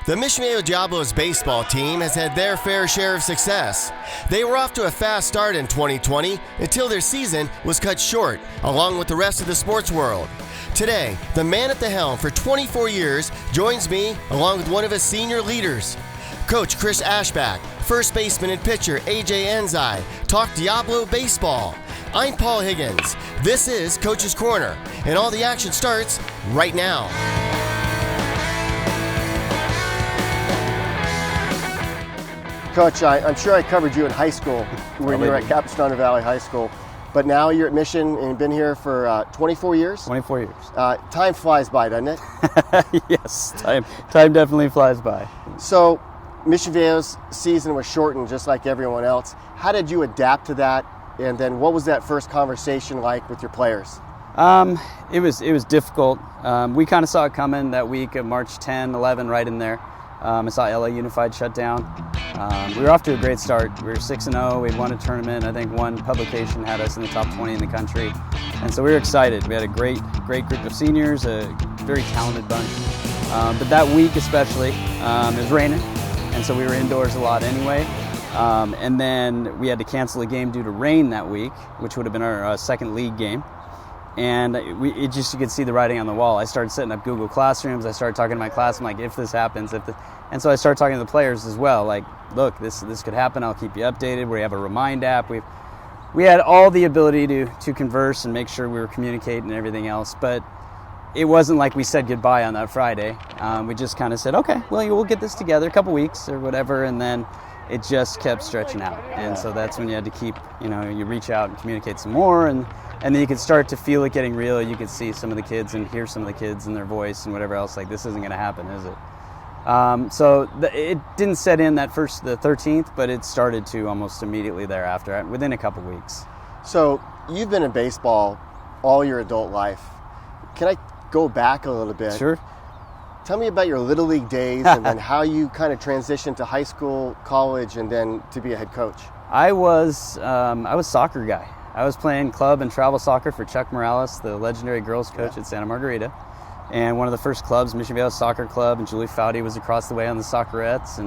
The Mission Viejo Diablos baseball team has had their fair share of success. They were off to a fast start in 2020 until their season was cut short, along with the rest of the sports world. Today, the man at the helm for 24 years joins me along with one of his senior leaders. Coach Chris Ashbach, first baseman and pitcher AJ Anzai talk Diablo baseball. I'm Paul Higgins. This is Coach's Corner, and all the action starts right now. Coach, I'm sure I covered you in high school when you were at Capistrano Valley High School, but now you're at Mission and been here for 24 years? 24 years. Time flies by, doesn't it? Yes, time definitely flies by. So, Mission Viejo's season was shortened just like everyone else. How did you adapt to that? And then what was that first conversation like with your players? It was difficult. We kind of saw it coming that week of March 10, 11, right in there. I saw LA Unified shut down. We were off to a great start. We were 6-0. We'd won a tournament. I think one publication had us in the top 20 in the country. And so we were excited. We had a great group of seniors, a very talented bunch. But that week especially, it was raining. And so we were indoors a lot anyway. And then we had to cancel a game due to rain that week, which would have been our second league game. And you could see the writing on the wall. I started setting up Google Classrooms. I started talking to my class. I'm like, if this happens, and so I started talking to the players as well. Like, look, this could happen. I'll keep you updated. We have a Remind app. We had all the ability to converse and make sure we were communicating and everything else. But it wasn't like we said goodbye on that Friday. We just kind of said, okay, well, we'll get this together a couple weeks or whatever, and then it just kept stretching out. And so that's when you had to keep, you reach out and communicate some more, and then you could start to feel it getting real. You could see some of the kids and hear some of the kids and their voice and whatever else, like, this isn't going to happen, is it? It didn't set in the 13th, but it started to almost immediately thereafter, within a couple weeks. So you've been in baseball all your adult life. Can I go back a little bit? Sure. Tell me about your Little League days and then how you kind of transitioned to high school, college, and then to be a head coach. I was a soccer guy. I was playing club and travel soccer for Chuck Morales, the legendary girls coach at Santa Margarita. And one of the first clubs, Mission Viejo Soccer Club, and Julie Foudy was across the way on the Soccerettes.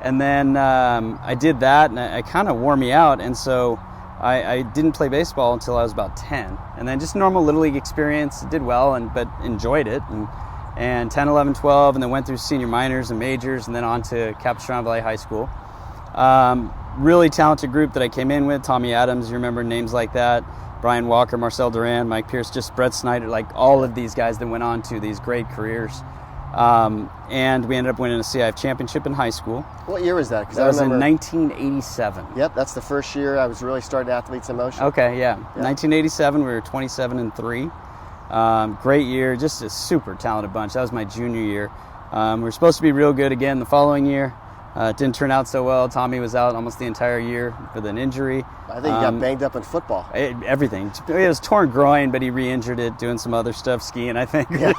And then I did that, and it kind of wore me out. And so I didn't play baseball until I was about 10. And then just normal Little League experience, did well, but enjoyed it. And 10, 11, 12, and then went through senior minors and majors, and then on to Capistrano Valley High School. Really talented group that I came in with. Tommy Adams, you remember names like that. Brian Walker, Marcel Duran, Mike Pierce, just Brett Snyder, like all of these guys that went on to these great careers. And we ended up winning a CIF championship in high school. What year was that? That was in 1987. Yep, that's the first year I was really starting Athletes in Motion. Okay, yeah. 1987, we were 27-3. Great year, just a super talented bunch. That was my junior year. We were supposed to be real good again the following year. It didn't turn out so well. Tommy was out almost the entire year with an injury. I think he got banged up in football. Everything. It was torn groin, but he re-injured it doing some other stuff, skiing, I think. Yeah.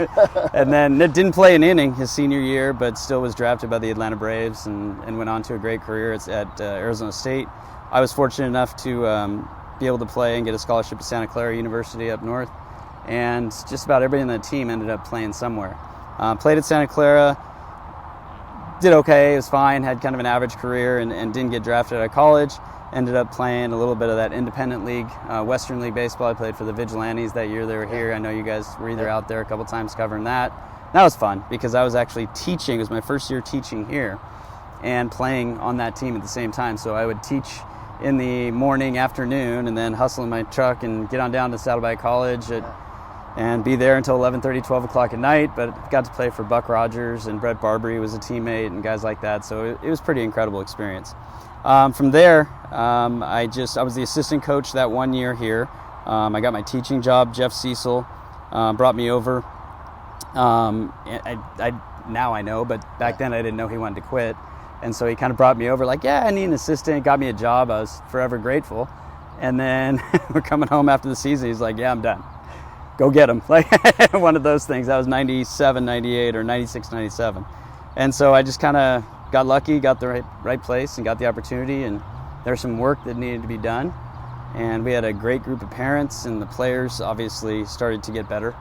And then didn't play an inning his senior year, but still was drafted by the Atlanta Braves and went on to a great career at Arizona State. I was fortunate enough to be able to play and get a scholarship to Santa Clara University up north. And just about everybody on the team ended up playing somewhere. Played at Santa Clara, did okay, it was fine, had kind of an average career and didn't get drafted out of college. Ended up playing a little bit of that independent league, Western League baseball. I played for the Vigilantes that year they were here. I know you guys were either out there a couple times covering that. That was fun because I was actually teaching. It was my first year teaching here and playing on that team at the same time. So I would teach in the morning, afternoon, and then hustle in my truck and get on down to Saddleback College and be there until 11:30, 12 o'clock at night. But I got to play for Buck Rogers, and Brett Barbary was a teammate and guys like that. So it was a pretty incredible experience. From there, I was the assistant coach that 1 year here. I got my teaching job. Jeff Cecil brought me over. Now I know, but back then I didn't know he wanted to quit. And so he kind of brought me over like, I need an assistant, got me a job. I was forever grateful. And then we're coming home after the season. He's like, I'm done. Go get him. Like one of those things. That was 97, 98 or 96, 97. And so I just kind of got lucky, got the right place and got the opportunity. And there's some work that needed to be done. And we had a great group of parents, and the players obviously started to get better.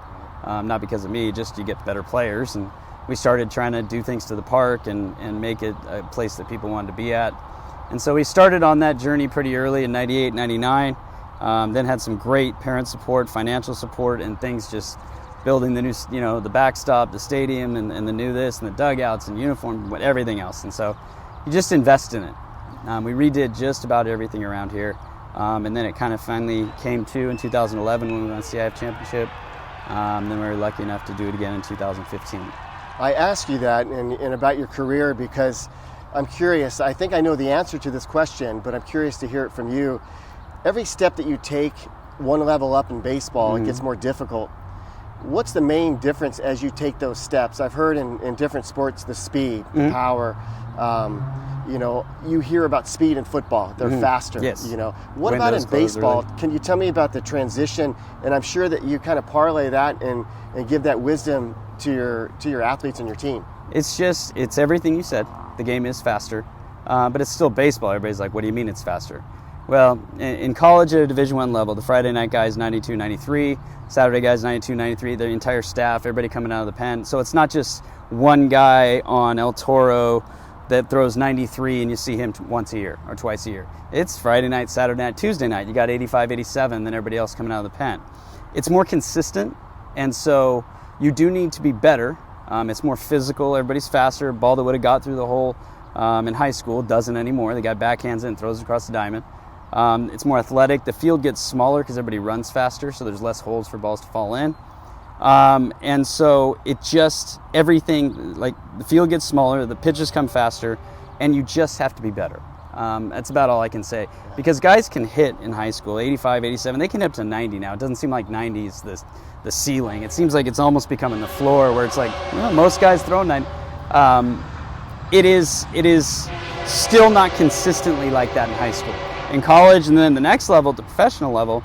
Not because of me, just you get better players. And we started trying to do things to the park and make it a place that people wanted to be at. And so we started on that journey pretty early in 98, 99. Then had some great parent support, financial support, and things just building the new, the backstop, the stadium, and the new this, and the dugouts, and uniform, everything else. And so you just invest in it. We redid just about everything around here. And then it kind of finally came to in 2011 when we won the CIF championship. Then we were lucky enough to do it again in 2015. I ask you that and about your career because I'm curious. I think I know the answer to this question, but I'm curious to hear it from you. Every step that you take one level up in baseball, it gets more difficult. What's the main difference as you take those steps? I've heard in different sports the speed, the power. You hear about speed in football. They're faster. Yes. What about in baseball? Can you tell me about the transition? And I'm sure that you kind of parlay that and give that wisdom to your athletes and your team. It's everything you said. The game is faster, but it's still baseball. Everybody's like, what do you mean it's faster? Well, in college at a Division I level, the Friday night guys 92, 93, Saturday guys 92, 93, the entire staff, everybody coming out of the pen. So it's not just one guy on El Toro that throws 93 and you see him once a year or twice a year. It's Friday night, Saturday night, Tuesday night. You got 85, 87, then everybody else coming out of the pen. It's more consistent, and so you do need to be better. It's more physical. Everybody's faster. Ball that would have got through the hole in high school doesn't anymore. The guy backhands it and throws it across the diamond. It's more athletic. The field gets smaller because everybody runs faster, so there's less holes for balls to fall in. And so everything, like the field gets smaller, the pitches come faster, and you just have to be better. That's about all I can say. Because guys can hit in high school, 85, 87, they can hit up to 90 now. It doesn't seem like 90 is the ceiling. It seems like it's almost becoming the floor where it's like, most guys throw 90. It is still not consistently like that in high school. In college, and then the next level, the professional level,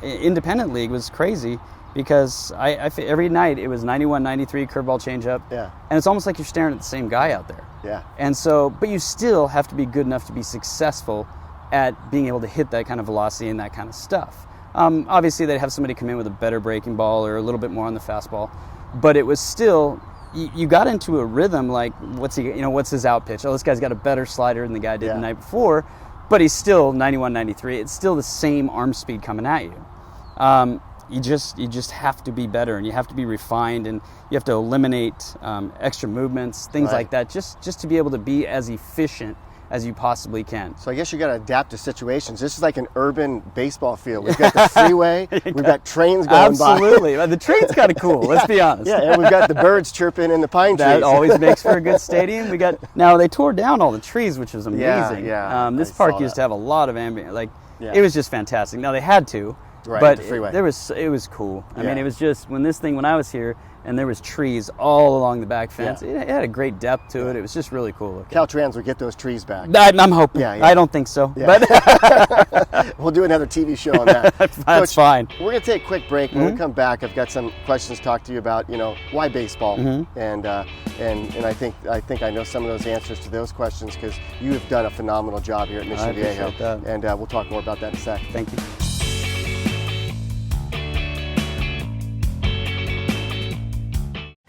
independent league was crazy because every night it was 91, 93 curveball changeup. Yeah. And it's almost like you're staring at the same guy out there. Yeah. And so, but you still have to be good enough to be successful at being able to hit that kind of velocity and that kind of stuff. Obviously, they'd have somebody come in with a better breaking ball or a little bit more on the fastball, but it was still, you got into a rhythm like, what's his out pitch? Oh, this guy's got a better slider than the guy did the night before. But he's still 91, 93. It's still the same arm speed coming at you. You just have to be better, and you have to be refined, and you have to eliminate extra movements, things like that, just to be able to be as efficient as you possibly can. So I guess you got to adapt to situations. This is like an urban baseball field. We've got the freeway, we've got trains going by. Absolutely. The train's kind of cool, let's be honest. Yeah, and we've got the birds chirping in the pine trees. That always makes for a good stadium. Now they tore down all the trees, which was amazing. Yeah. This park used to have a lot of ambient, it was just fantastic. Now they had to, but the freeway. It was cool. I mean, it was just, when I was here, and there was trees all along the back fence. It had a great depth to it. It was just really cool looking. Caltrans will get those trees back. I'm hoping. I don't think so. But we'll do another TV show on that. That's Coach, fine. We're going to take a quick break. When we come back, I've got some questions to talk to you about, why baseball? And I think I know some of those answers to those questions because you have done a phenomenal job here at Mission Viejo. That. And we'll talk more about that in a sec. Thank you.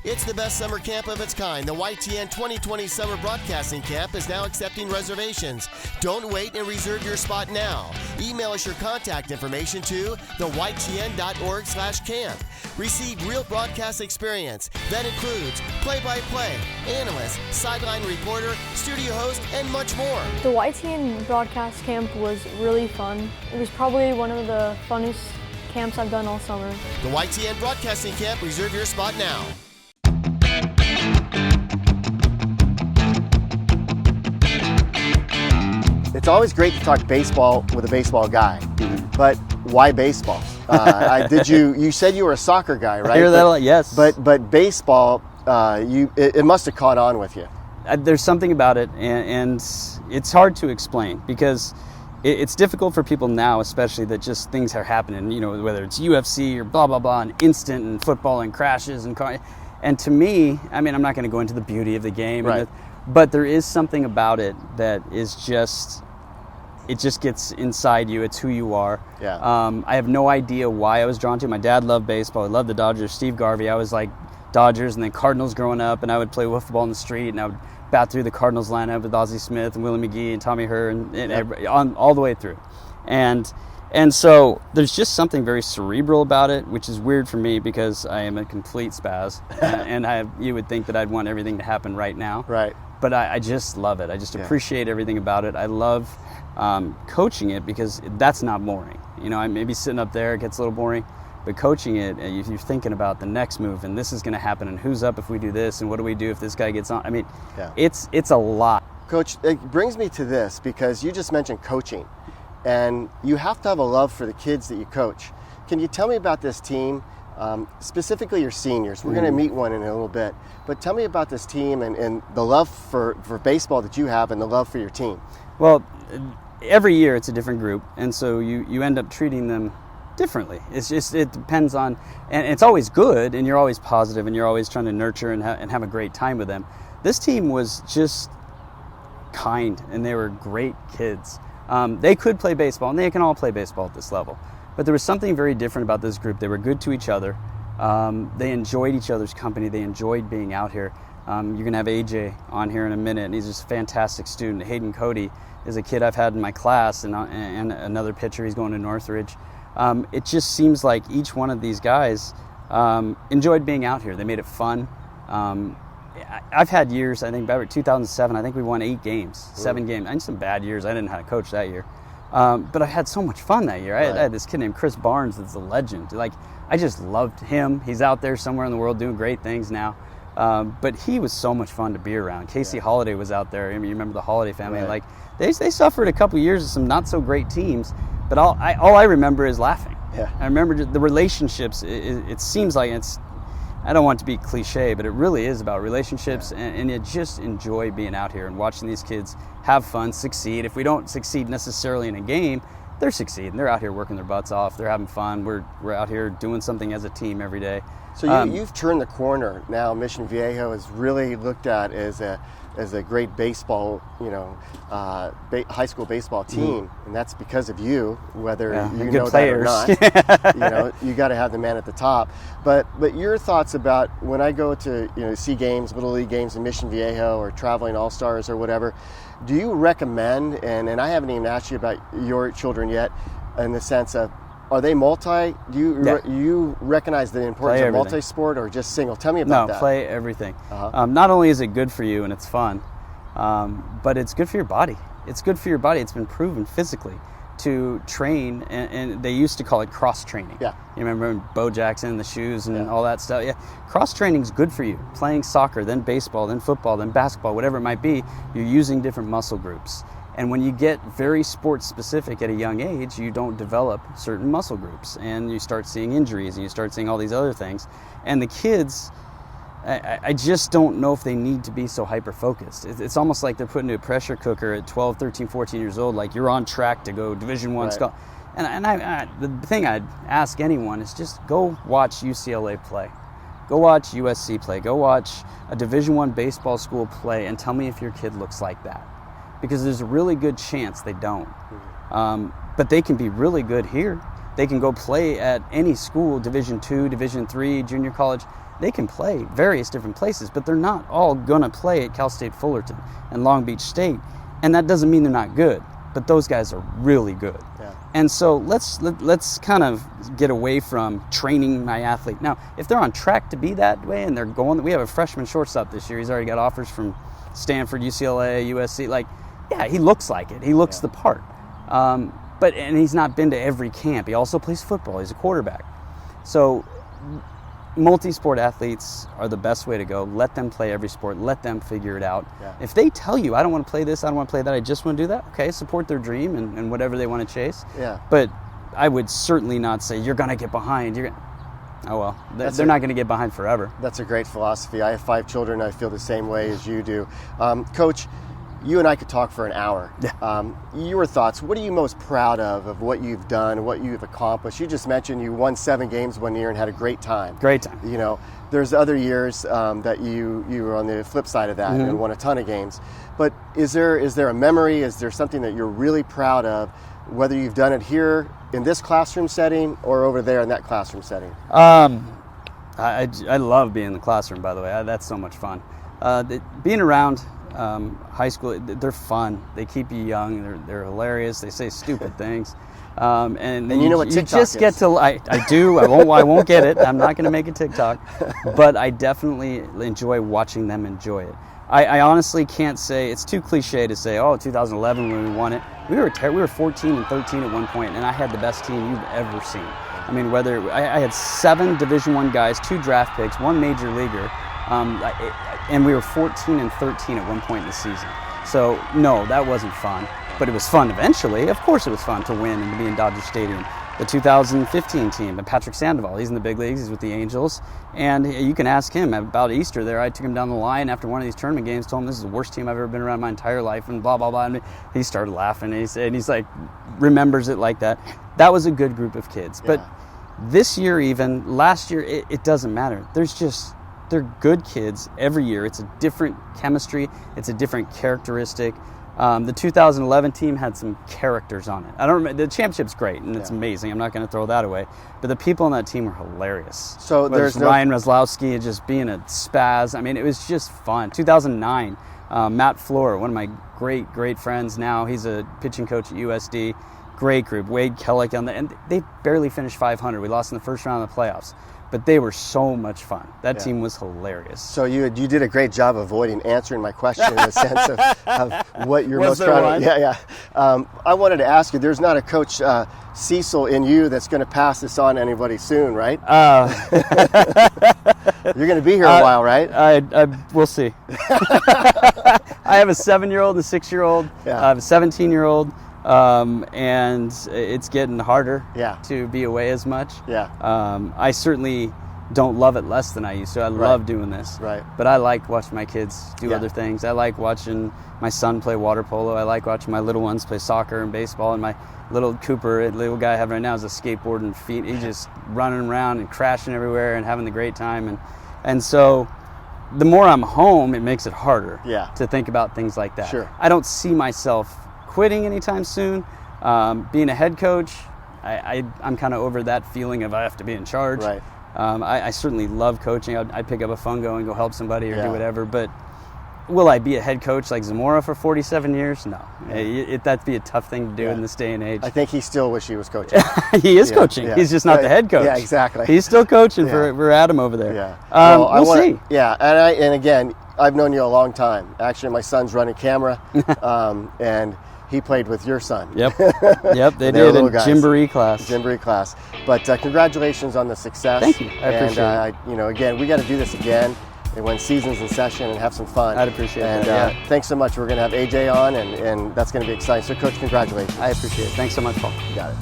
It's the best summer camp of its kind. The YTN 2020 Summer Broadcasting Camp is now accepting reservations. Don't wait and reserve your spot now. Email us your contact information to theytn.org/camp. Receive real broadcast experience. That includes play-by-play, analyst, sideline reporter, studio host, and much more. The YTN Broadcast Camp was really fun. It was probably one of the funnest camps I've done all summer. The YTN Broadcasting Camp. Reserve your spot now. It's always great to talk baseball with a baseball guy, but why baseball? You said you were a soccer guy, right? I hear that a lot, yes. But baseball, it must have caught on with you. There's something about it, and it's hard to explain because it's difficult for people now, especially that just things are happening, whether it's UFC or blah, blah, blah, and instant and football and crashes and car. And to me, I mean, I'm not going to go into the beauty of the game, right. But there is something about it that is it just gets inside you. It's who you are. Yeah. I have no idea why I was drawn to it. My dad loved baseball. He loved the Dodgers. Steve Garvey. I was like Dodgers and then Cardinals growing up, and I would play football in the street, and I would bat through the Cardinals lineup with Ozzie Smith and Willie McGee and Tommy Herr and all the way through. And so there's just something very cerebral about it, which is weird for me because I am a complete spaz, and you would think that I'd want everything to happen right now. Right. But I just love it. I just appreciate everything about it. I love coaching it because that's not boring. You know, I maybe sitting up there, it gets a little boring, but coaching it, you're thinking about the next move, and this is going to happen, and who's up if we do this, and what do we do if this guy gets on? I mean, it's a lot. Coach, it brings me to this because you just mentioned coaching. And you have to have a love for the kids that you coach. Can you tell me about this team, specifically your seniors? We're going to meet one in a little bit. But tell me about this team and the love for baseball that you have and the love for your team. Well, every year it's a different group, and so you end up treating them differently. It depends on, and it's always good, and you're always positive, and you're always trying to nurture and have a great time with them. This team was just kind, and they were great kids. They could play baseball, and they can all play baseball at this level. But there was something very different about this group. They were good to each other. They enjoyed each other's company. They enjoyed being out here. You're going to have AJ on here in a minute, and he's just a fantastic student. Hayden Cody is a kid I've had in my class, and another pitcher. He's going to Northridge. It just seems like each one of these guys enjoyed being out here. They made it fun. I've had years, I think back in 2007, I think we won 8 games, 7 games. I had some bad years. I didn't know how to coach that year. But I had so much fun that year. I had this kid named Chris Barnes that's a legend. Like, I just loved him. He's out there somewhere in the world doing great things now. But he was so much fun to be around. Casey Holiday was out there. I mean, you remember the Holiday family. Right. Like, they suffered a couple years of some not so great teams, but all I remember is laughing. Yeah. I remember the relationships. It seems like it's, I don't want it to be cliche, but it really is about relationships, and you just enjoy being out here and watching these kids have fun, succeed. If we don't succeed necessarily in a game, they're succeeding. They're out here working their butts off. They're having fun. We're out here doing something as a team every day. So you've turned the corner now. Mission Viejo is really looked at as a great baseball, high school baseball team, and that's because of you. Whether you know players. that or not, you got to have the man at the top. But your thoughts about when I go to see games, little league games in Mission Viejo or traveling All Stars or whatever, do you recommend? And I haven't even asked you about your children yet, in the sense of, are they multi? Do you recognize the importance of multi-sport or just single? Tell me about that. No, play everything. Not only is it good for you and it's fun, but it's good for your body. It's good for your body. It's been proven physically to train, and they used to call it cross-training. Yeah. You remember Bo Jackson and the shoes and all that stuff? Yeah. Cross-training is good for you. Playing soccer, then baseball, then football, then basketball, whatever it might be, you're using different muscle groups. And when you get very sports specific at a young age, you don't develop certain muscle groups, and you start seeing injuries, and you start seeing all these other things. And the kids, I just don't know if they need to be so hyper-focused. It's almost like they're put into a pressure cooker at 12, 13, 14 years old, like you're on track to go Division I school. And the thing I'd ask anyone is just go watch UCLA play. Go watch USC play. Go watch a Division I baseball school play and tell me if your kid looks like that. Because there's a really good chance they don't. But they can be really good here. They can go play at any school, Division II, Division III, junior college. They can play various different places, but they're not all gonna play at Cal State Fullerton and Long Beach State. And that doesn't mean they're not good, but those guys are really good. Yeah. And so let's kind of get away from training my athlete. Now, if they're on track to be that way and they're going, we have a freshman shortstop this year. He's already got offers from Stanford, UCLA, USC. Like, yeah, he looks like it. He looks the part. And he's not been to every camp. He also plays football. He's a quarterback. So multi-sport athletes are the best way to go. Let them play every sport. Let them figure it out. Yeah. If they tell you, I don't want to play this, I don't want to play that, I just want to do that, okay, support their dream and whatever they want to chase. Yeah. But I would certainly not say, you're going to get behind. Oh, well, they're not going to get behind forever. That's a great philosophy. I have 5 children. I feel the same way as you do. Coach, you and I could talk for an hour. Yeah. Your thoughts, what are you most proud of what you've done, what you've accomplished? You just mentioned you won 7 games one year and had a great time. Great time. There's other years that you were on the flip side of that and won a ton of games. But is there a memory, is there something that you're really proud of, whether you've done it here in this classroom setting or over there in that classroom setting? I love being in the classroom, by the way. That's so much fun. Being around high school, they're fun. They keep you young. They're hilarious. They say stupid things. And you know what TikTok you just is. get to. I do. I won't get it. I'm not going to make a TikTok, but I definitely enjoy watching them enjoy it. I honestly can't say, it's too cliche to say, 2011 when we won it. We were 14 and 13 at one point, and I had the best team you've ever seen. I mean, I had 7 Division I guys, 2 draft picks, 1 major leaguer, and we were 14 and 13 at one point in the season. So no, that wasn't fun, but it was fun eventually. Of course it was fun to win and to be in Dodger Stadium. The 2015 team, Patrick Sandoval, he's in the big leagues, he's with the Angels, and you can ask him about Easter there. I took him down the line after one of these tournament games, told him this is the worst team I've ever been around my entire life, and blah, blah, blah, and he started laughing, and he's like, remembers it like that. That was a good group of kids, but this year even, last year, it doesn't matter. They're good kids every year. It's a different chemistry, it's a different characteristic. The 2011 team had some characters on it. I don't remember. The championship's great and it's amazing. I'm not going to throw that away. But the people on that team were hilarious. So there's Ryan Roslowski just being a spaz. I mean, it was just fun. 2009, Matt Floor, one of my great friends now. He's a pitching coach at USD. Great group. Wade Kellick and they barely finished 500. We lost in the first round of the playoffs. But they were so much fun. That team was hilarious. So you did a great job avoiding answering my question in the sense of what you're most proud of. Yeah. I wanted to ask you, there's not a Coach Cecil in you that's going to pass this on to anybody soon, right? You're going to be here a while, right? We'll see. I have a 7-year-old and a 6-year-old. I have a 17-year-old. And it's getting harder to be away as much. I certainly don't love it less than I used to. I love doing this. But I like watching my kids do other things. I like watching my son play water polo. I like watching my little ones play soccer and baseball. And my little Cooper, the little guy I have right now, is a skateboard and feet. He's just running around and crashing everywhere and having the great time. And so the more I'm home, it makes it harder to think about things like that. I don't see myself quitting anytime soon. Being a head coach, I'm kind of over that feeling of I have to be in charge. I certainly love coaching. I'd pick up a phone, go and go help somebody or do whatever. But will I be a head coach like Zamora for 47 years? No. That'd be a tough thing to do in this day and age. I think he still wish he was coaching. He is coaching. He's just not the head coach. Yeah, exactly. He's still coaching for Adam over there. We'll see. Yeah, and again, I've known you a long time. Actually, my son's running camera, and he played with your son. Yep, they did in Gymboree class. But congratulations on the success. Thank you. I appreciate it. Again, we got to do this again when season's in session and have some fun. I'd appreciate that. And thanks so much. We're going to have AJ on, and that's going to be exciting. So, Coach, congratulations. I appreciate it. Thanks so much, Paul. You got it.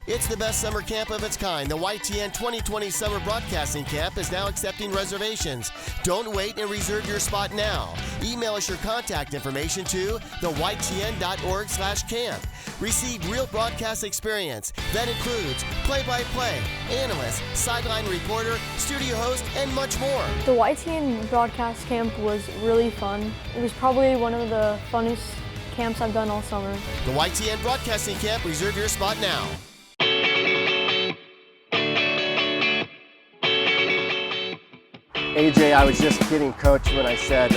It's the best summer camp of its kind. The YTN 2020 Summer Broadcasting Camp is now accepting reservations. Don't wait and reserve your spot now. Email us your contact information to theytn.org/camp. Receive real broadcast experience. That includes play-by-play, analyst, sideline reporter, studio host, and much more. The YTN broadcast camp was really fun. It was probably one of the funnest camps I've done all summer. The YTN Broadcasting Camp. Reserve your spot now. AJ, I was just kidding Coach when I said,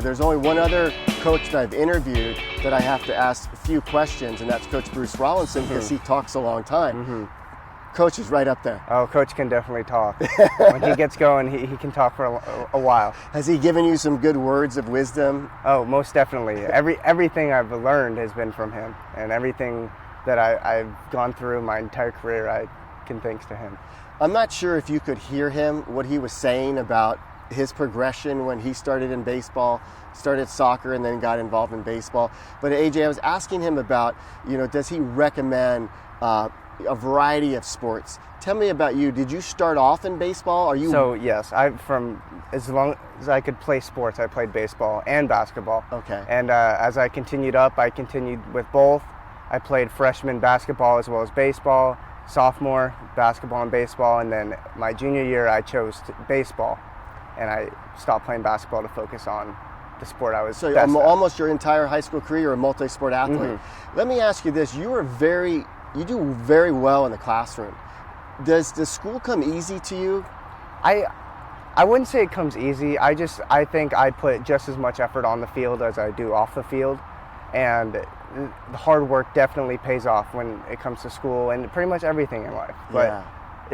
there's only one other coach that I've interviewed that I have to ask a few questions, and that's Coach Bruce Rollinson, because he talks a long time. Coach is right up there. Oh, Coach can definitely talk. When he gets going, he can talk for a while. Has he given you some good words of wisdom? Oh, most definitely. Everything I've learned has been from him, and everything that I've gone through my entire career, I can thanks to him. I'm not sure if you could hear him, what he was saying about his progression when he started in baseball, started soccer and then got involved in baseball. But AJ, I was asking him about, does he recommend a variety of sports? Tell me about you. Did you start off in baseball? So yes, as long as I could play sports, I played baseball and basketball. Okay. And as I continued up, I continued with both. I played freshman basketball as well as baseball, sophomore basketball and baseball, and then my junior year I chose baseball, and I stopped playing basketball to focus on the sport I was So best at. almost your entire high school career, you're a multi-sport athlete. Let me ask you this: you do very well in the classroom. Does the school come easy to you? I wouldn't say it comes easy. I think I put just as much effort on the field as I do off the field, and the hard work definitely pays off when it comes to school and pretty much everything in life. But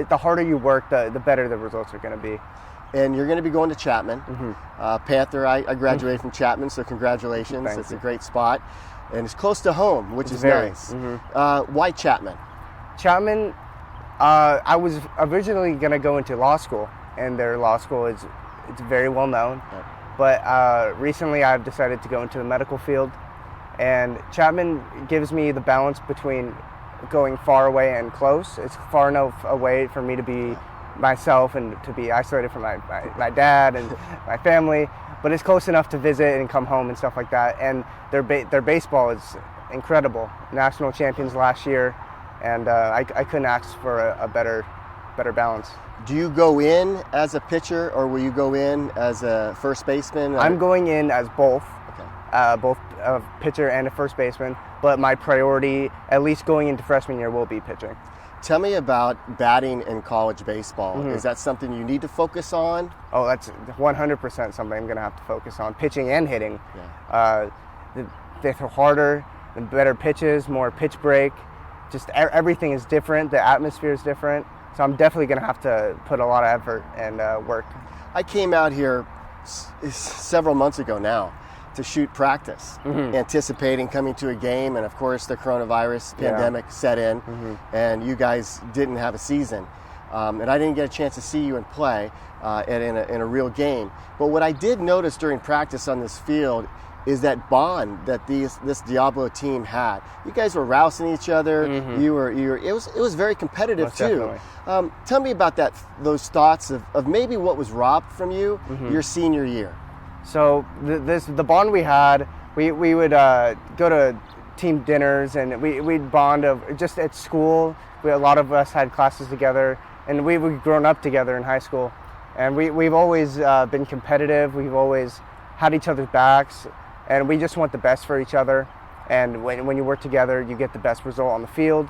the harder you work, the better the results are going to be. And you're going to be going to Chapman. Panther, I graduated from Chapman, so congratulations. Thank It's you. a great spot. And it's close to home, which is very. nice. Why Chapman? Chapman, I was originally going to go into law school, and their law school it's very well known. Yep. But recently I've decided to go into the medical field, and Chapman gives me the balance between going far away and close. It's far enough away for me to be myself and to be isolated from my dad and my family, but it's close enough to visit and come home and stuff like that. And their baseball is incredible. National champions last year, and I couldn't ask for a better balance. Do you go in as a pitcher, or will you go in as a first baseman? I'm going in as both. Okay. Both a pitcher and a first baseman, but my priority, at least going into freshman year, will be pitching. Tell me about batting in college baseball. Is that something you need to focus on? Oh, that's 100% something I'm going to have to focus on, pitching and hitting. Yeah. They throw harder, better pitches, more pitch break. Just everything is different. The atmosphere is different. So I'm definitely going to have to put a lot of effort and work. I came out here several months ago now to shoot practice, anticipating coming to a game, and of course the coronavirus pandemic set in, and you guys didn't have a season, and I didn't get a chance to see you and play in a real game. But what I did notice during practice on this field is that bond that this Diablo team had. You guys were rousing each other. It was very competitive. Most too. definitely. Tell me about those thoughts of maybe what was robbed from you your senior year. So the bond we had, we would go to team dinners, and we'd bond of just at school. A lot of us had classes together, and we've grown up together in high school. And we've always been competitive. We've always had each other's backs, and we just want the best for each other. And when you work together, you get the best result on the field.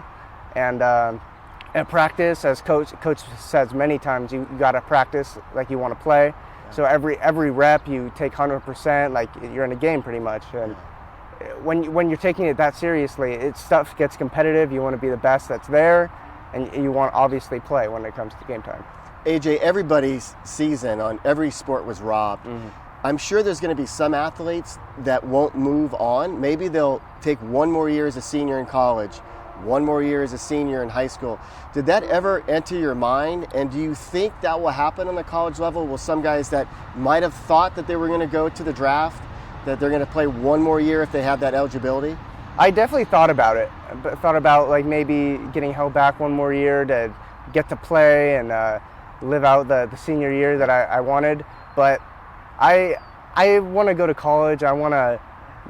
And at practice, as coach says many times, you got to practice like you want to play. So every rep you take 100%, like you're in a game pretty much. And when you're taking it that seriously, stuff gets competitive. You want to be the best that's there, and you want to obviously play when it comes to game time. AJ, everybody's season on every sport was robbed. I'm sure there's going to be some athletes that won't move on. Maybe they'll take one more year as a senior in college, one more year as a senior in high school. Did that ever enter your mind? And do you think that will happen on the college level? Will some guys that might have thought that they were going to go to the draft, that they're going to play one more year if they have that eligibility? I definitely thought about it. Thought about like maybe getting held back one more year to get to play and live out the senior year that I wanted. But I want to go to college. I want to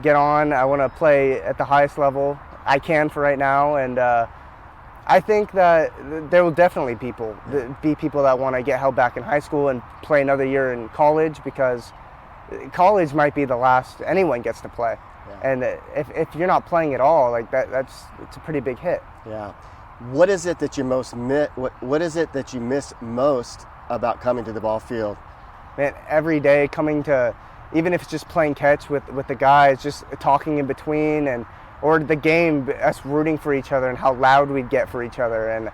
get on. I want to play at the highest level I can for right now. And I think that there will definitely be people that want to get held back in high school and play another year in college, because college might be the last anyone gets to play. Yeah. And if you're not playing at all, like it's a pretty big hit. Yeah. What is it that you what is it that you miss most about coming to the ball field? Man, every day coming to, even if it's just playing catch with the guys, just talking in between, or the game, us rooting for each other and how loud we'd get for each other, and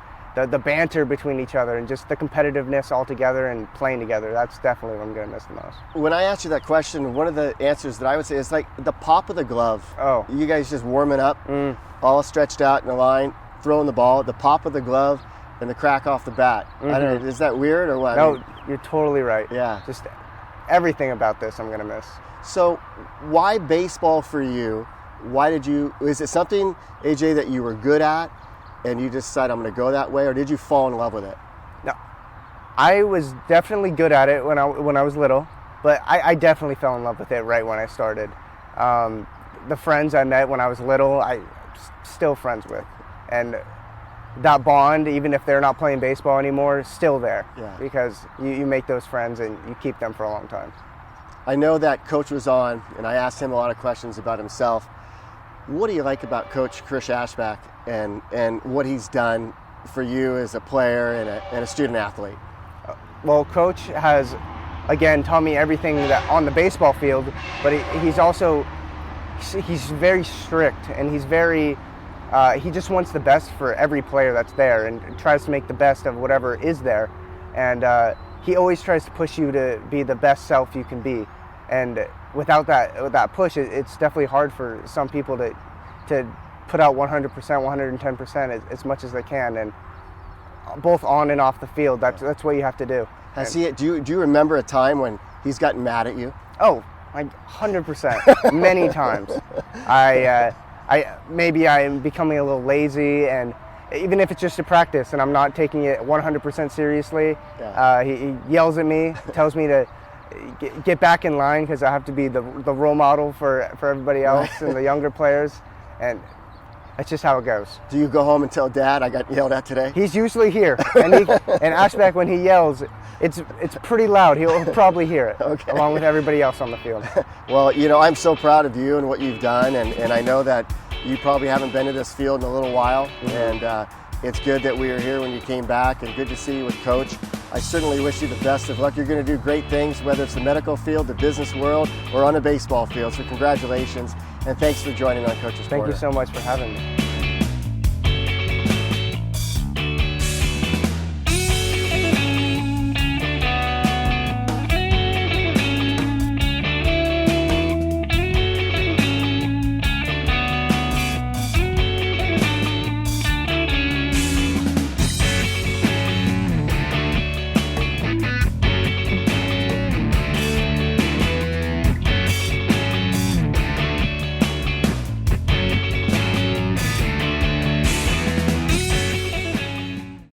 the banter between each other, and just the competitiveness all together and playing together. That's definitely what I'm going to miss the most. When I asked you that question, one of the answers that I would say is like the pop of the glove. Oh. You guys just warming up, all stretched out in a line, throwing the ball, the pop of the glove, and the crack off the bat. I don't know, is that weird or what? No, you're totally right. Yeah. Just everything about this I'm going to miss. So why baseball for you? Is it something, AJ, that you were good at and you decided I'm going to go that way, or did you fall in love with it? No, I was definitely good at it when I was little, but I definitely fell in love with it right when I started. The friends I met when I was little, I'm still friends with. And that bond, even if they're not playing baseball anymore, is still there. Yeah. Because you make those friends and you keep them for a long time. I know that Coach was on, and I asked him a lot of questions about himself. What do you like about Coach Chris Ashbach and what he's done for you as a player and a student athlete? Well, Coach has, again, taught me everything that on the baseball field, but he's very strict, and he just wants the best for every player that's there and tries to make the best of whatever is there. And he always tries to push you to be the best self you can be. And without that push, it's definitely hard for some people to put out 100%, 110% as much as they can, and both on and off the field. That's what you have to do. Do you remember a time when he's gotten mad at you? Oh, like 100%, many times. Maybe I'm becoming a little lazy, and even if it's just a practice and I'm not taking it 100% seriously, he yells at me, tells me to get back in line because I have to be the role model for everybody else and the younger players, and that's just how it goes. Do you go home and tell Dad I got yelled at today? He's usually here, and Ashbach, when he yells, it's pretty loud. He'll probably hear it, along with everybody else on the field. Well, I'm so proud of you and what you've done, and I know that you probably haven't been to this field in a little while, and it's good that we were here when you came back, and good to see you with Coach. I certainly wish you the best of luck. You're going to do great things, whether it's the medical field, the business world, or on a baseball field. So congratulations, and thanks for joining on Coach's Corner. Thank you so much for having me.